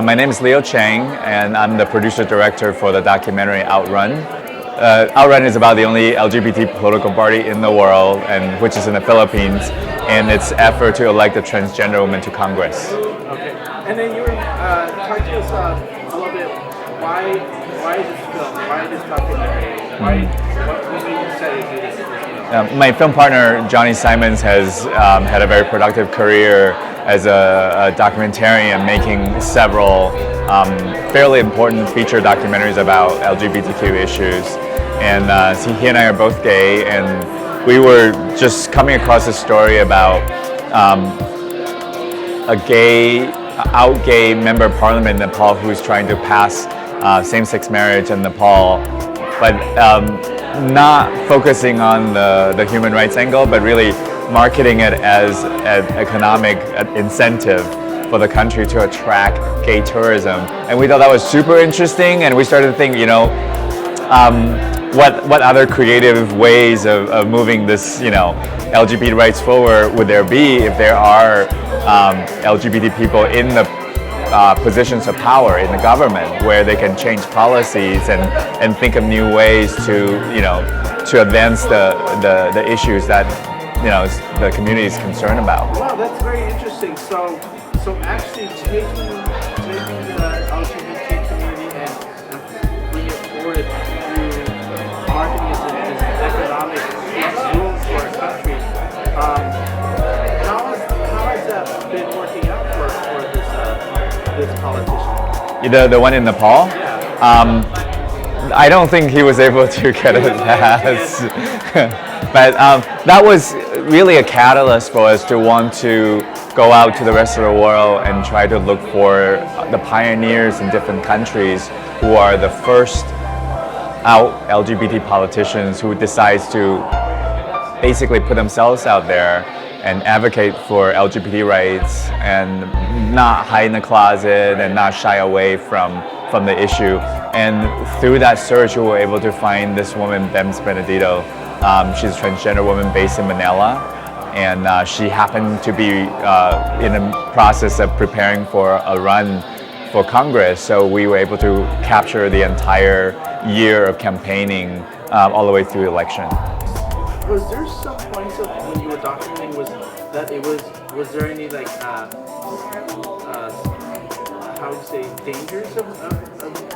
My name is Leo Chiang, and I'm the producer-director for the documentary Outrun. Outrun is about the only LGBT political party in the world, and which is in the Philippines, and its effort to elect a transgender woman to Congress. Okay, and then you were talking to us a little bit. Why this film? Why this documentary? What made you decide to do this? My film partner Johnny Simons has had a very productive career as a documentarian, making several fairly important feature documentaries about LGBTQ issues. And he and I are both gay, and we were just coming across a story about a gay member of parliament in Nepal who's trying to pass same-sex marriage in Nepal, but not focusing on the human rights angle, but really marketing it as an economic incentive for the country to attract gay tourism. And we thought that was super interesting, and we started to think, what other creative ways of moving this, LGBT rights forward would there be if there are LGBT people in the positions of power in the government, where they can change policies and think of new ways to advance the issues that the community is concerned about. Wow, that's very interesting. So actually taking the LGBT community and bringing it forward through marketing as an economic boom for a country. How has that been working out for this politician? The one in Nepal? I don't think he was able to get a pass. But that was really a catalyst for us to want to go out to the rest of the world and try to look for the pioneers in different countries who are the first out LGBT politicians who decides to basically put themselves out there and advocate for LGBT rights and not hide in the closet and not shy away from the issue. And through that search, we were able to find this woman, Bemz Benedito. She's a transgender woman based in Manila, and she happened to be in the process of preparing for a run for Congress, so we were able to capture the entire year of campaigning all the way through the election. Was there some points of when you were documenting was there any how do you say dangers of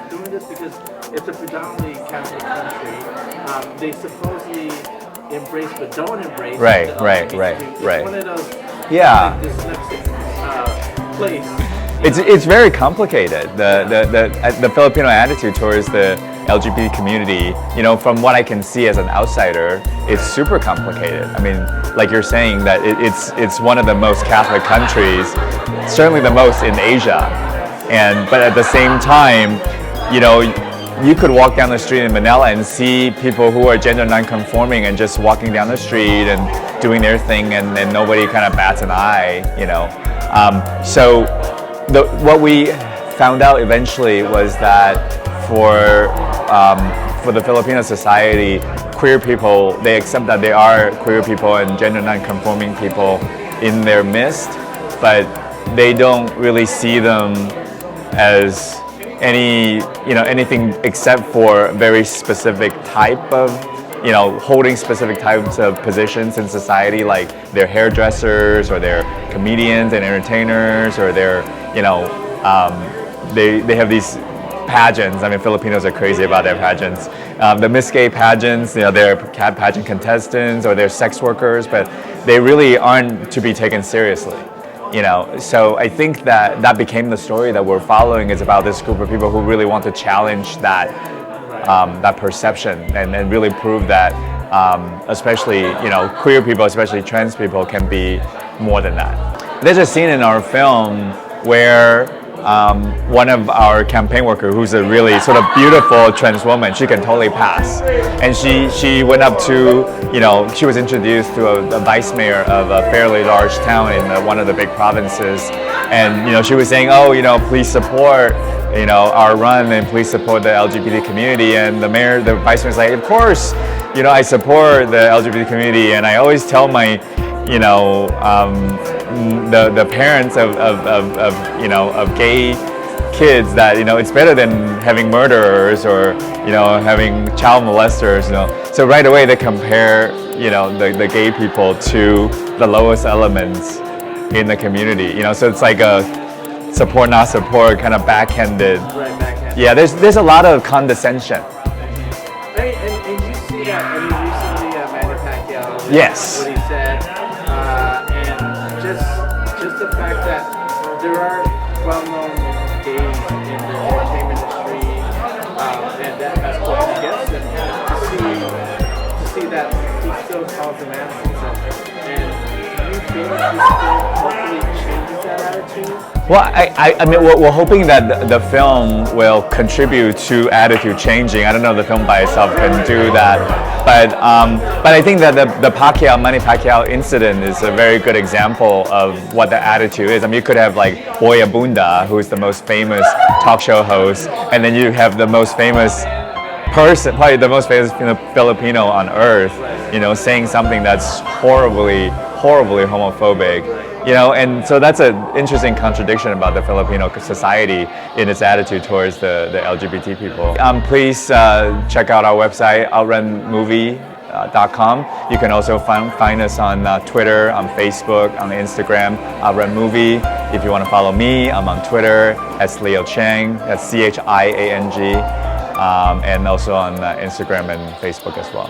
doing this, because it's a predominantly Catholic country. They supposedly embrace but don't embrace. Right. It's one of those. Yeah. Dyslexic place. It's very complicated. The Filipino attitude towards the LGBT community, from what I can see as an outsider, it's super complicated. I mean, like you're saying, that it's one of the most Catholic countries, certainly the most in Asia. But at the same time, you could walk down the street in Manila and see people who are gender non-conforming and just walking down the street and doing their thing, and nobody kind of bats an eye, So what we found out eventually was that for the Filipino society, queer people, they accept that there are queer people and gender non-conforming people in their midst, but they don't really see them as anything except for very specific type of, holding specific types of positions in society, like they're hairdressers or they're comedians and entertainers, or they're, they have these pageants. I mean, Filipinos are crazy about their pageants. The Miss Gay pageants, they're pageant contestants or they're sex workers, but they really aren't to be taken seriously. So I think that became the story that we're following, is about this group of people who really want to challenge that perception and really prove that especially queer people, especially trans people, can be more than that. There's a scene in our film where one of our campaign workers, who's a really sort of beautiful trans woman, she can totally pass, and she went up to, she was introduced to a vice mayor of a fairly large town in one of the big provinces, and she was saying, please support our run, and please support the LGBT community. And the vice mayor was like, of course, I support the LGBT community, and I always tell my the parents of gay kids that, you know, it's better than having murderers or, you know, having child molesters, you know. So right away they compare, you know, the gay people to the lowest elements in the community, you know. So it's like a support not support, kind of backhanded. Right, backhand. Yeah, there's a lot of condescension. And you see that, I mean, recently Manny Pacquiao, Yes. what he said, and just the fact that there are well-known gays in the entertainment industry, and that has spoken against him, to see that he still calls them animals, and do you feel like he still hopefully changes that attitude? Well, I mean, we're hoping that the film will contribute to attitude changing. I don't know if the film by itself can do that, but I think that the Manny Pacquiao incident is a very good example of what the attitude is. I mean, you could have like Boy Abunda, who's the most famous talk show host, and then you have the most famous person, probably the most famous Filipino on earth, you know, saying something that's horribly homophobic. You know, and so that's an interesting contradiction about the Filipino society in its attitude towards the LGBT people. Please check out our website, outrunmovie.com. You can also find us on Twitter, on Facebook, on Instagram, Outrun Movie. If you want to follow me, I'm on Twitter as Leo Chiang, that's Chiang, and also on Instagram and Facebook as well.